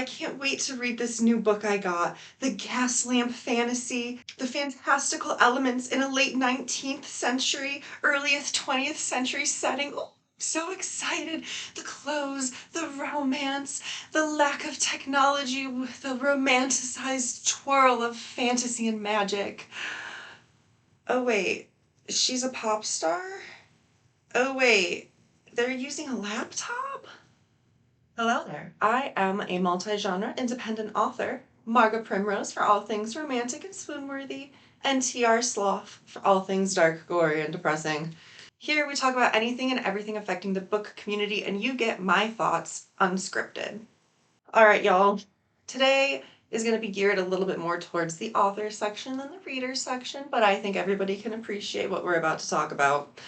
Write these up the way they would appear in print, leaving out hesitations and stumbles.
I can't wait to read this new book I got, The Gas Lamp Fantasy, the fantastical elements in a late 19th century, earliest 20th century setting. Oh, so excited. The clothes, the romance, the lack of technology with the romanticized twirl of fantasy and magic. Oh wait, she's a pop star? Oh wait, they're using a laptop? Hello there. I am a multi-genre independent author, Margot Primrose for all things romantic and swoon-worthy, and TR Slauf for all things dark, gory, and depressing. Here we talk about anything and everything affecting the book community, and you get my thoughts unscripted. Alright, y'all. Today is going to be geared a little bit more towards the author section than the reader section, but I think everybody can appreciate what we're about to talk about.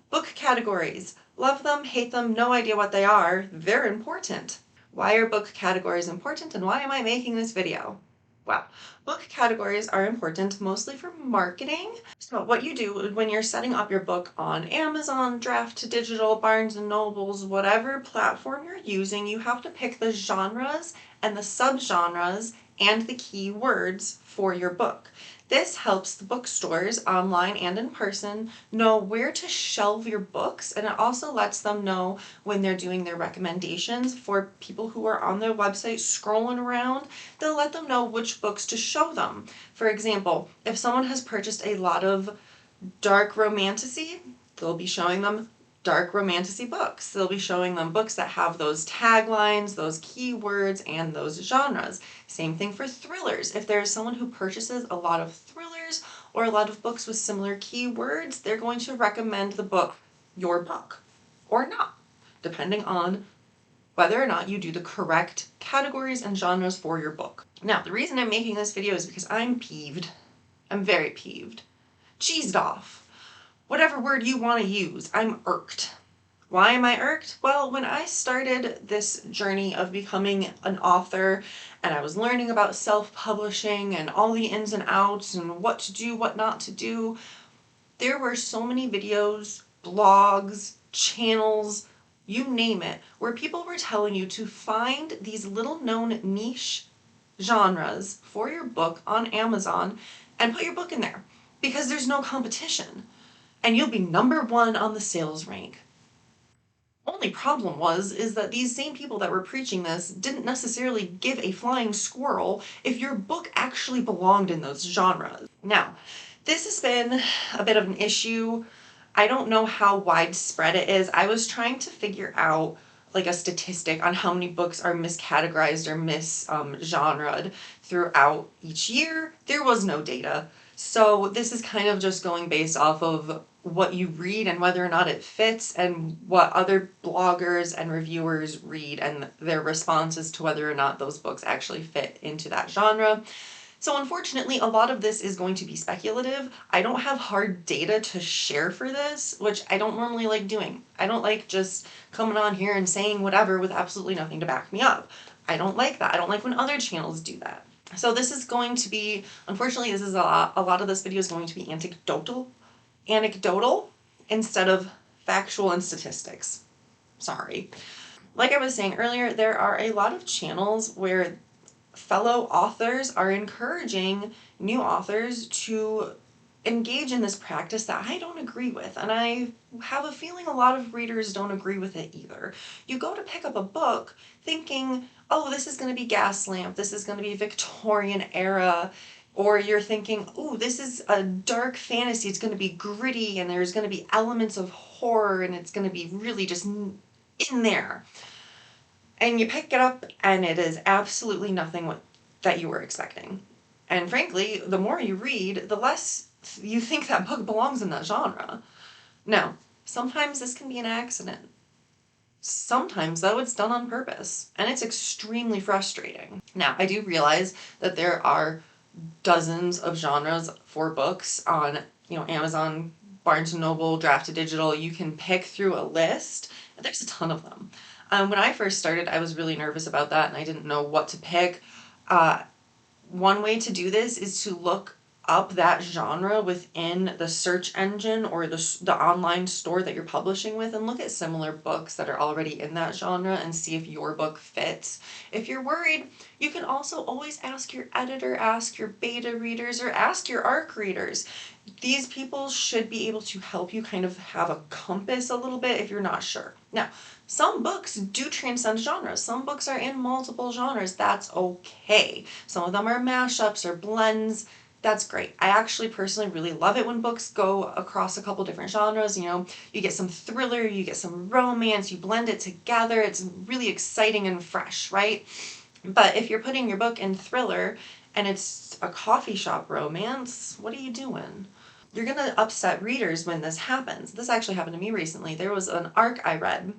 Book categories. Love them, hate them, no idea what they are. They're important. Why are book categories important and why am I making this video? Well, book categories are important mostly for marketing. So what you do when you're setting up your book on Amazon, Draft to Digital, Barnes and Nobles, whatever platform you're using, you have to pick the genres and the subgenres and the keywords for your book. This helps the bookstores, online and in person, know where to shelve your books, and it also lets them know when they're doing their recommendations for people who are on their website scrolling around. They'll let them know which books to show them. For example, if someone has purchased a lot of dark romantasy, they'll be showing them dark romantasy books. They'll be showing them books that have those taglines, those keywords, and those genres. Same thing for thrillers. If there's someone who purchases a lot of thrillers or a lot of books with similar keywords, they're going to recommend the book, your book, or not, depending on whether or not you do the correct categories and genres for your book. Now, the reason I'm making this video is because I'm peeved. I'm very peeved. Cheesed off. Whatever word you want to use, I'm irked. Why am I irked? Well, when I started this journey of becoming an author and I was learning about self-publishing and all the ins and outs and what to do, what not to do, there were so many videos, blogs, channels, you name it, where people were telling you to find these little known niche genres for your book on Amazon and put your book in there because there's no competition. And you'll be #1 on the sales rank. Only problem is that these same people that were preaching this didn't necessarily give a flying squirrel if your book actually belonged in those genres. Now, this has been a bit of an issue. I don't know how widespread it is. I was trying to figure out like a statistic on how many books are miscategorized or misgenred throughout each year. There was no data. So this is kind of just going based off of what you read and whether or not it fits and what other bloggers and reviewers read and their responses to whether or not those books actually fit into that genre. So unfortunately, a lot of this is going to be speculative. I don't have hard data to share for this, which I don't normally like doing. I don't like just coming on here and saying whatever with absolutely nothing to back me up. I don't like that. I don't like when other channels do that. So this is going to be, unfortunately, this is a lot of this video is going to be anecdotal instead of factual and statistics. Sorry. Like I was saying earlier, there are a lot of channels where fellow authors are encouraging new authors to engage in this practice that I don't agree with, and I have a feeling a lot of readers don't agree with it either. You go to pick up a book thinking, oh, this is going to be gas lamp, this is going to be Victorian era, or you're thinking, oh, this is a dark fantasy, it's going to be gritty and there's going to be elements of horror and it's going to be really just in there. And you pick it up and it is absolutely nothing that you were expecting. And frankly, the more you read, the less you think that book belongs in that genre. Now, sometimes this can be an accident. Sometimes, though, it's done on purpose, and it's extremely frustrating. Now, I do realize that there are dozens of genres for books on, Amazon, Barnes & Noble, Draft to Digital. You can pick through a list, and there's a ton of them. When I first started, I was really nervous about that, and I didn't know what to pick. One way to do this is to look up that genre within the search engine or the online store that you're publishing with, and look at similar books that are already in that genre and see if your book fits. If you're worried, you can also always ask your editor, ask your beta readers, or ask your ARC readers. These people should be able to help you kind of have a compass a little bit if you're not sure. Now, some books do transcend genres. Some books are in multiple genres. That's okay. Some of them are mashups or blends. That's great. I actually personally really love it when books go across a couple different genres. You know, you get some thriller, you get some romance, you blend it together. It's really exciting and fresh, right? But if you're putting your book in thriller and it's a coffee shop romance, what are you doing? You're going to upset readers when this happens. This actually happened to me recently. There was an ARC I read.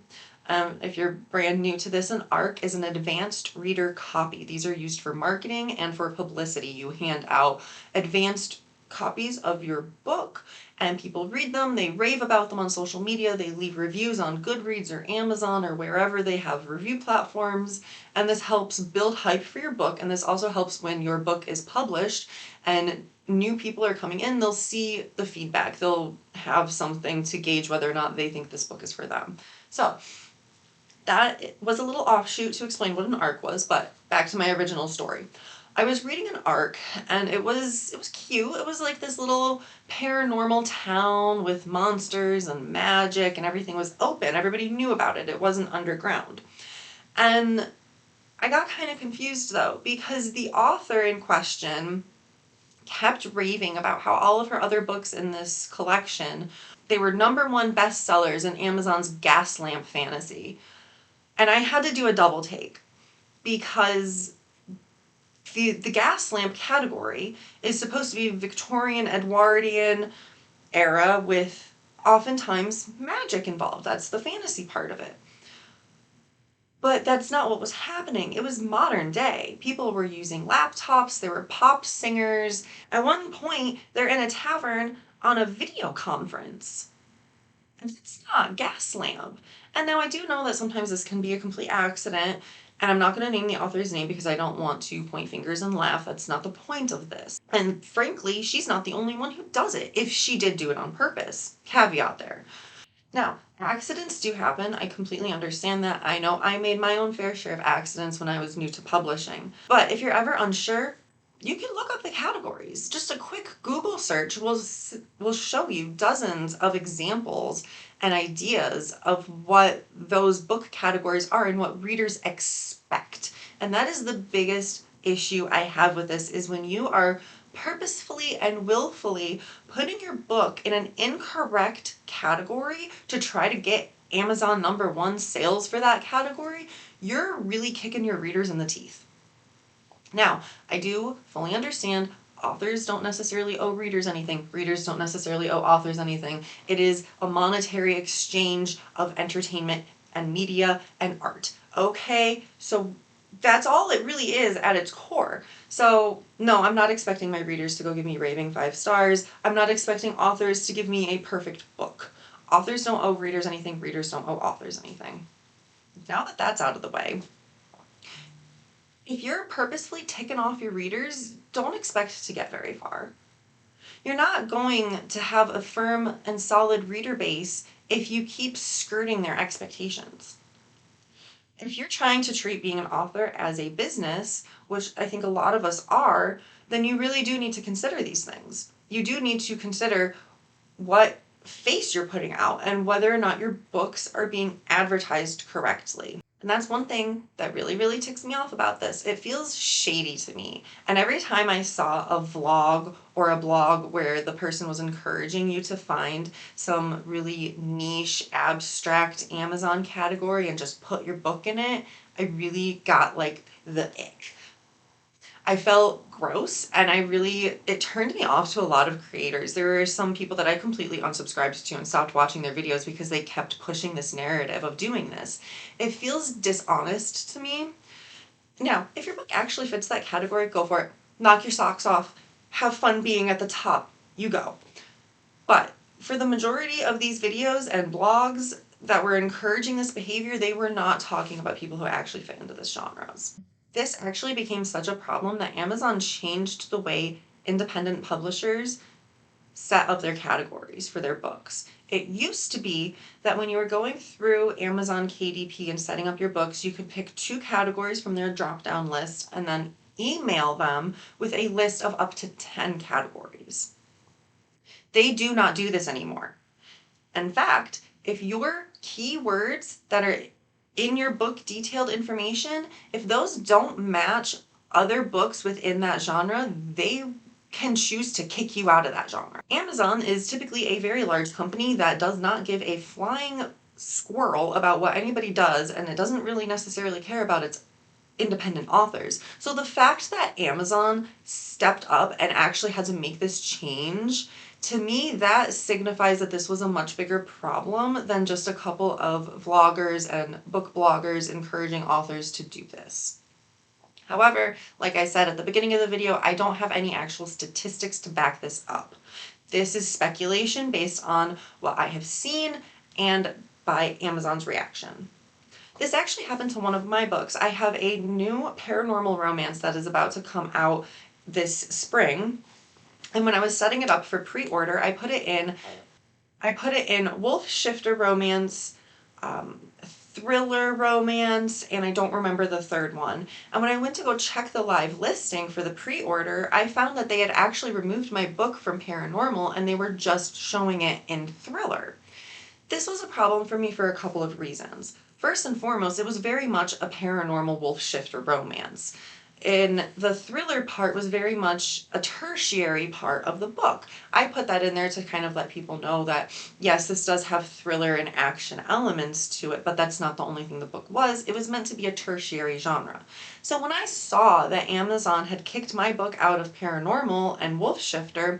If you're brand new to this, an ARC is an advanced reader copy. These are used for marketing and for publicity. You hand out advanced copies of your book and people read them. They rave about them on social media. They leave reviews on Goodreads or Amazon or wherever they have review platforms. And this helps build hype for your book. And this also helps when your book is published and new people are coming in, they'll see the feedback. They'll have something to gauge whether or not they think this book is for them. So that was a little offshoot to explain what an ARC was, but back to my original story. I was reading an ARC and it was cute. It was like this little paranormal town with monsters and magic, and everything was open. Everybody knew about it. It wasn't underground. And I got kind of confused though, because the author in question kept raving about how all of her other books in this collection, they were #1 bestsellers in Amazon's gas lamp fantasy. And I had to do a double take because the gas lamp category is supposed to be Victorian, Edwardian era with oftentimes magic involved. That's the fantasy part of it. But that's not what was happening. It was modern day. People were using laptops, there were pop singers. At one point, they're in a tavern on a video conference. And it's not gas lamp. And now I do know that sometimes this can be a complete accident, and I'm not going to name the author's name because I don't want to point fingers and laugh. That's not the point of this. And frankly, she's not the only one who does it, if she did do it on purpose. Caveat there. Now, accidents do happen. I completely understand that. I know I made my own fair share of accidents when I was new to publishing. But if you're ever unsure, you can look up the categories. Just a quick Google search will show you dozens of examples and ideas of what those book categories are and what readers expect. And that is the biggest issue I have with this, is when you are purposefully and willfully putting your book in an incorrect category to try to get Amazon #1 sales for that category, you're really kicking your readers in the teeth. Now, I do fully understand authors don't necessarily owe readers anything. Readers don't necessarily owe authors anything. It is a monetary exchange of entertainment and media and art. Okay, so that's all it really is at its core. So no, I'm not expecting my readers to go give me raving 5 stars. I'm not expecting authors to give me a perfect book. Authors don't owe readers anything. Readers don't owe authors anything. Now that that's out of the way, if you're purposefully ticking off your readers, don't expect to get very far. You're not going to have a firm and solid reader base if you keep skirting their expectations. If you're trying to treat being an author as a business, which I think a lot of us are, then you really do need to consider these things. You do need to consider what face you're putting out and whether or not your books are being advertised correctly. And that's one thing that really, really ticks me off about this. It feels shady to me. And every time I saw a vlog or a blog where the person was encouraging you to find some really niche, abstract Amazon category and just put your book in it, I really got like the ick. I felt gross, and it turned me off to a lot of creators. There were some people that I completely unsubscribed to and stopped watching their videos because they kept pushing this narrative of doing this. It feels dishonest to me. Now, if your book actually fits that category, go for it. Knock your socks off. Have fun being at the top. You go. But for the majority of these videos and blogs that were encouraging this behavior, they were not talking about people who actually fit into this genres. This actually became such a problem that Amazon changed the way independent publishers set up their categories for their books. It used to be that when you were going through Amazon KDP and setting up your books, you could pick 2 categories from their drop-down list and then email them with a list of up to 10 categories. They do not do this anymore. In fact, if your keywords that are in your book detailed information, if those don't match other books within that genre, they can choose to kick you out of that genre. Amazon is typically a very large company that does not give a flying squirrel about what anybody does, and it doesn't really necessarily care about its independent authors. So the fact that Amazon stepped up and actually had to make this change, to me, that signifies that this was a much bigger problem than just a couple of vloggers and book bloggers encouraging authors to do this. However, like I said at the beginning of the video, I don't have any actual statistics to back this up. This is speculation based on what I have seen and by Amazon's reaction. This actually happened to one of my books. I have a new paranormal romance that is about to come out this spring. And when I was setting it up for pre-order, I put it in wolf shifter romance, thriller romance, and I don't remember the third one. And when I went to go check the live listing for the pre-order, I found that they had actually removed my book from paranormal and they were just showing it in thriller. This was a problem for me for a couple of reasons. First and foremost, it was very much a paranormal wolf shifter romance. And the thriller part was very much a tertiary part of the book. I put that in there to kind of let people know that, yes, this does have thriller and action elements to it, but that's not the only thing the book was. It was meant to be a tertiary genre. So when I saw that Amazon had kicked my book out of paranormal and wolf shifter,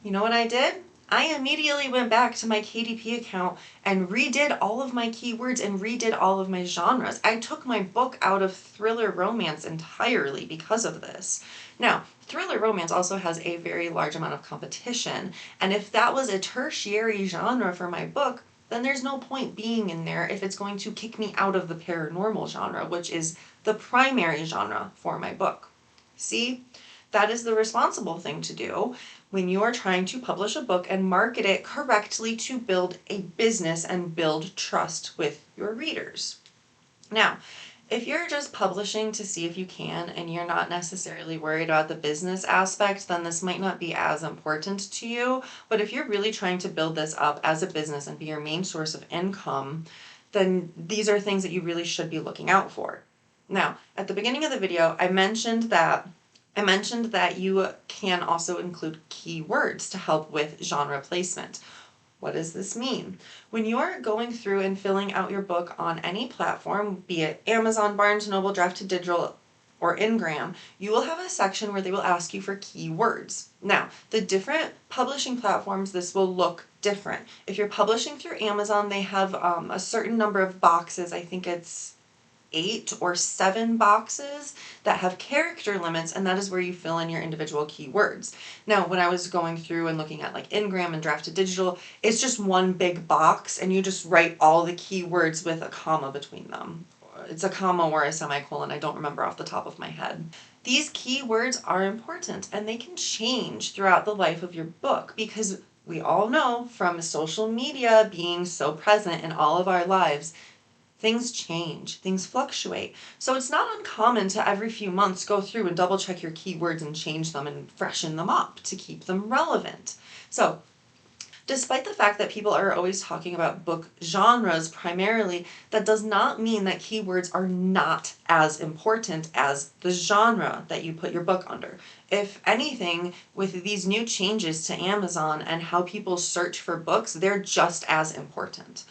you know what I did? I immediately went back to my KDP account and redid all of my keywords and redid all of my genres. I took my book out of thriller romance entirely because of this. Now, thriller romance also has a very large amount of competition, and if that was a tertiary genre for my book, then there's no point being in there if it's going to kick me out of the paranormal genre, which is the primary genre for my book. See? That is the responsible thing to do when you are trying to publish a book and market it correctly to build a business and build trust with your readers. Now, if you're just publishing to see if you can and you're not necessarily worried about the business aspect, then this might not be as important to you. But if you're really trying to build this up as a business and be your main source of income, then these are things that you really should be looking out for. Now, at the beginning of the video, I mentioned that you can also include keywords to help with genre placement. What does this mean? When you're going through and filling out your book on any platform, be it Amazon, Barnes & Noble, Draft to Digital, or Ingram, you will have a section where they will ask you for keywords. Now, the different publishing platforms, this will look different. If you're publishing through Amazon, they have a certain number of boxes. I think it's 8 or 7 boxes that have character limits, and that is where you fill in your individual keywords. Now, when I was going through and looking at like Ingram and Draft to Digital, it's just one big box and you just write all the keywords with a comma between them. It's a comma or a semicolon, I don't remember off the top of my head. These keywords are important and they can change throughout the life of your book because we all know from social media being so present in all of our lives, things change, things fluctuate. So it's not uncommon to every few months go through and double check your keywords and change them and freshen them up to keep them relevant. So despite the fact that people are always talking about book genres primarily, that does not mean that keywords are not as important as the genre that you put your book under. If anything, with these new changes to Amazon and how people search for books, they're just as important.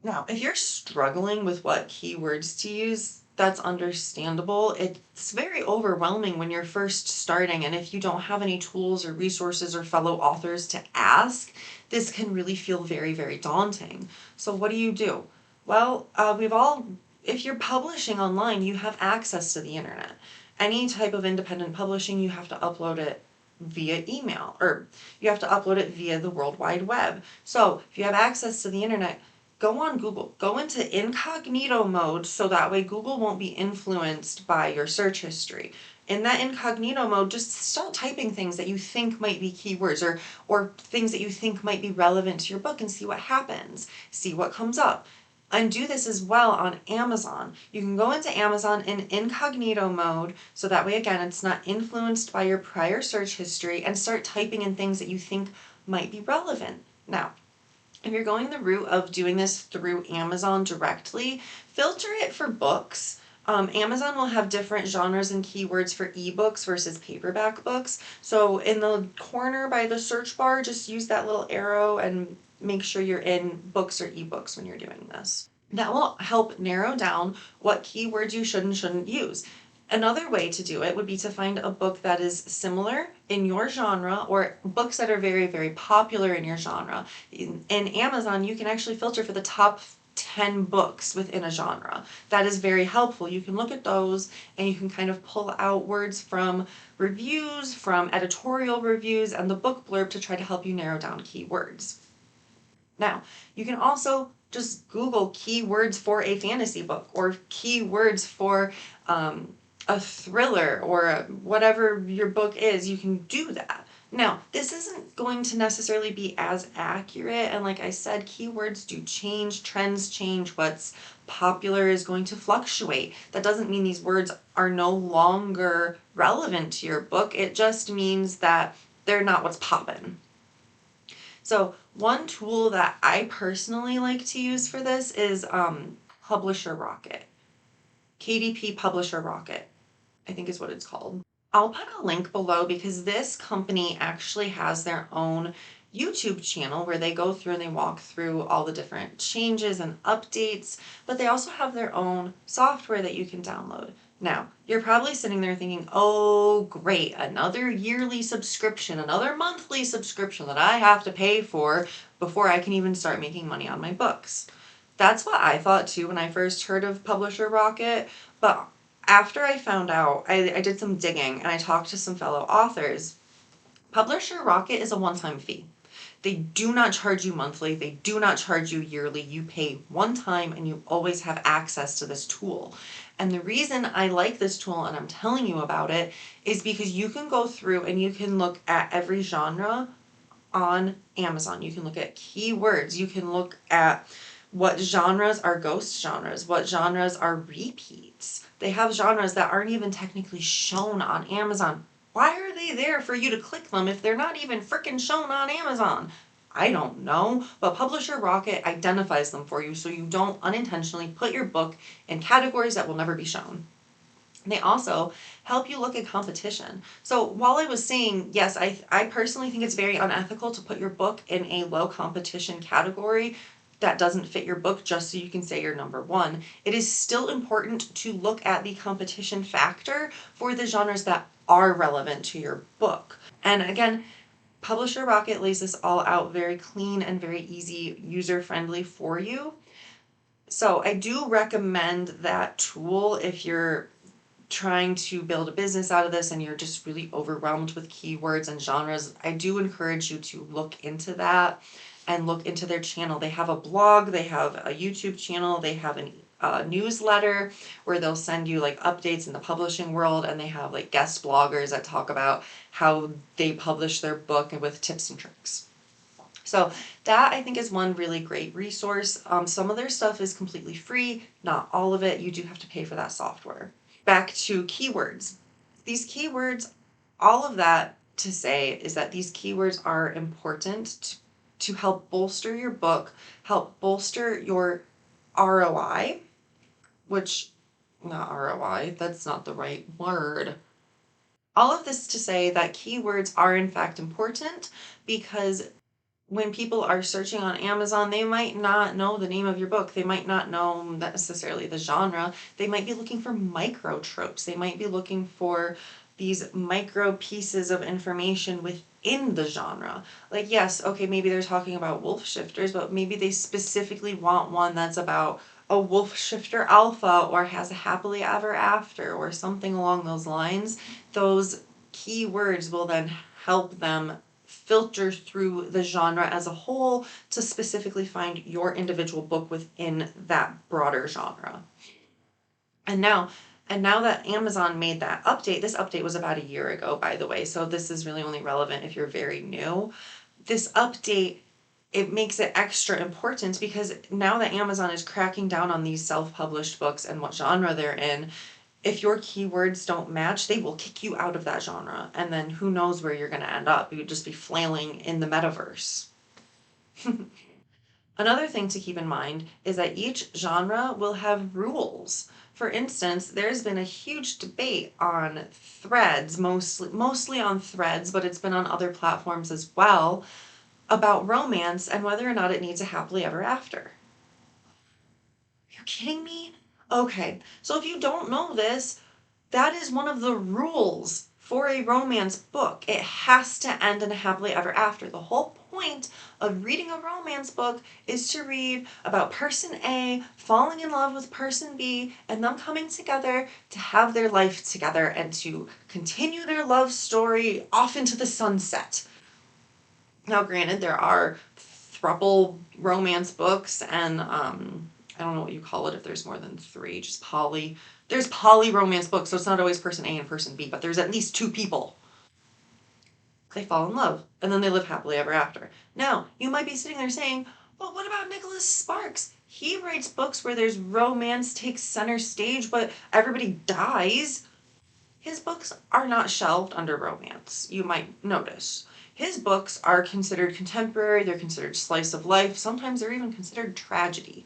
Now, if you're struggling with what keywords to use, that's understandable. It's very overwhelming when you're first starting, and if you don't have any tools or resources or fellow authors to ask, this can really feel very, very daunting. So what do? Well, if you're publishing online, you have access to the internet. Any type of independent publishing, you have to upload it via email, or you have to upload it via the World Wide Web. So if you have access to the internet, go on Google, go into incognito mode so that way Google won't be influenced by your search history. In that incognito mode, just start typing things that you think might be keywords or things that you think might be relevant to your book and see what happens, see what comes up. And do this as well on Amazon. You can go into Amazon in incognito mode so that way, again, it's not influenced by your prior search history, and start typing in things that you think might be relevant. Now, if you're going the route of doing this through Amazon directly, filter it for books. Amazon will have different genres and keywords for ebooks versus paperback books. So in the corner by the search bar, just use that little arrow and make sure you're in books or ebooks when you're doing this. That will help narrow down what keywords you should and shouldn't use. Another way to do it would be to find a book that is similar in your genre, or books that are very, very popular in your genre. In Amazon, you can actually filter for the top 10 books within a genre. That is very helpful. You can look at those and you can kind of pull out words from reviews, from editorial reviews, and the book blurb to try to help you narrow down keywords. Now, you can also just Google keywords for a fantasy book or keywords for a thriller or whatever your book is. You can do that. Now, this isn't going to necessarily be as accurate, and like I said, keywords do change, trends change, what's popular is going to fluctuate. That doesn't mean these words are no longer relevant to your book, it just means that they're not what's poppin'. So one tool that I personally like to use for this is Publisher Rocket. KDP Publisher Rocket, I think is what it's called. I'll put a link below because this company actually has their own YouTube channel where they go through and they walk through all the different changes and updates, but they also have their own software that you can download. Now, you're probably sitting there thinking, oh, great, another yearly subscription, another monthly subscription that I have to pay for before I can even start making money on my books. That's what I thought too when I first heard of Publisher Rocket, but after I found out, I did some digging and I talked to some fellow authors. Publisher Rocket is a one-time fee. They do not charge you monthly. They do not charge you yearly. You pay one time and you always have access to this tool. And the reason I like this tool and I'm telling you about it is because you can go through and you can look at every genre on Amazon. You can look at keywords. You can look at what genres are ghost genres, what genres are repeats. They have genres that aren't even technically shown on Amazon. Why are they there for you to click them if they're not even frickin' shown on Amazon? I don't know, but Publisher Rocket identifies them for you so you don't unintentionally put your book in categories that will never be shown. They also help you look at competition. So while I was saying, yes, I personally think it's very unethical to put your book in a low competition category that doesn't fit your book just so you can say you're number one, it is still important to look at the competition factor for the genres that are relevant to your book. And again, Publisher Rocket lays this all out very clean and very easy, user-friendly for you. So I do recommend that tool if you're trying to build a business out of this and you're just really overwhelmed with keywords and genres. I do encourage you to look into that and look into their channel. They have a blog, they have a YouTube channel, they have a newsletter where they'll send you like updates in the publishing world, and they have like guest bloggers that talk about how they publish their book and with tips and tricks. So that I think is one really great resource. Some of their stuff is completely free, not all of it. You do have to pay for that software. Back to keywords. These keywords, all of that to say is that these keywords are important to help bolster your book, help bolster your ROI, which, not ROI, that's not the right word. All of this to say that keywords are in fact important because when people are searching on Amazon, they might not know the name of your book. They might not know necessarily the genre. They might be looking for micro tropes. They might be looking for these micro pieces of information within the genre. Like, yes, okay, maybe they're talking about wolf shifters, but maybe they specifically want one that's about a wolf shifter alpha or has a happily ever after or something along those lines. Those keywords will then help them filter through the genre as a whole to specifically find your individual book within that broader genre. And now that Amazon made that update, this update was about a year ago, by the way, so this is really only relevant if you're very new. This update, it makes it extra important because now that Amazon is cracking down on these self-published books and what genre they're in, if your keywords don't match, they will kick you out of that genre. And then who knows where you're going to end up. You would just be flailing in the metaverse. Another thing to keep in mind is that each genre will have rules. For instance, there's been a huge debate on Threads, mostly on Threads, but it's been on other platforms as well, about romance and whether or not it needs a happily ever after. You're kidding me? Okay, so if you don't know this, that is one of the rules for a romance book. It has to end in a happily ever after. The whole point of reading a romance book is to read about person A falling in love with person B and them coming together to have their life together and to continue their love story off into the sunset. Now, granted, there are throuple romance books and I don't know what you call it if there's more than three, just poly. There's poly romance books, so it's not always person A and person B, but there's at least two people. They fall in love, and then they live happily ever after. Now, you might be sitting there saying, well, what about Nicholas Sparks? He writes books where there's romance takes center stage, but everybody dies. His books are not shelved under romance, you might notice. His books are considered contemporary, they're considered slice of life, sometimes they're even considered tragedy.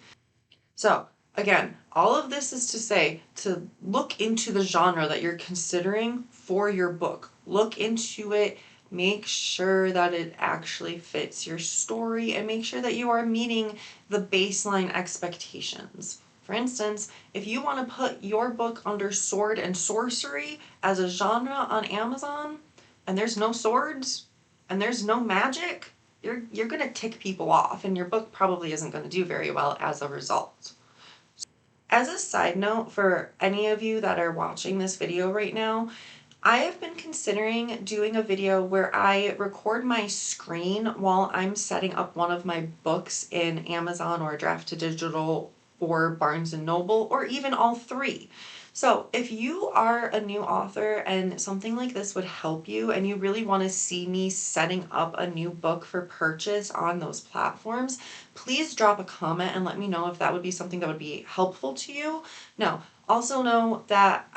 So, again, all of this is to say to look into the genre that you're considering for your book. Look into it, make sure that it actually fits your story, and make sure that you are meeting the baseline expectations. For instance, if you want to put your book under sword and sorcery as a genre on Amazon, and there's no swords, and there's no magic, you're going to tick people off, and your book probably isn't going to do very well as a result. As a side note, for any of you that are watching this video right now, I have been considering doing a video where I record my screen while I'm setting up one of my books in Amazon or Draft to Digital or Barnes & Noble, or even all three. So if you are a new author and something like this would help you and you really want to see me setting up a new book for purchase on those platforms, please drop a comment and let me know if that would be something that would be helpful to you. Now, also know that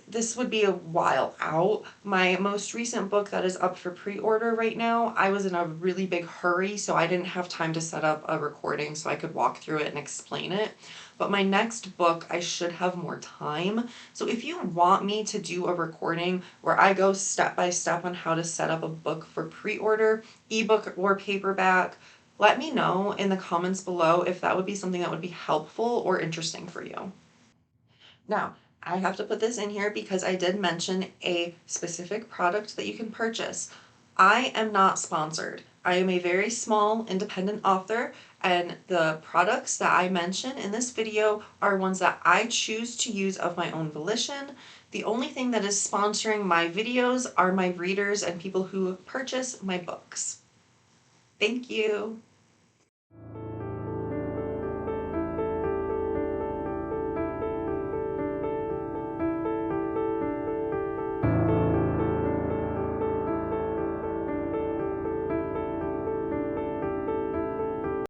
this would be a while out. My most recent book that is up for pre-order right now, I was in a really big hurry, so I didn't have time to set up a recording so I could walk through it and explain it. But my next book, I should have more time. So if you want me to do a recording where I go step by step on how to set up a book for pre-order, ebook or paperback, let me know in the comments below if that would be something that would be helpful or interesting for you. Now, I have to put this in here because I did mention a specific product that you can purchase. I am not sponsored. I am a very small independent author, and the products that I mention in this video are ones that I choose to use of my own volition. The only thing that is sponsoring my videos are my readers and people who purchase my books. Thank you.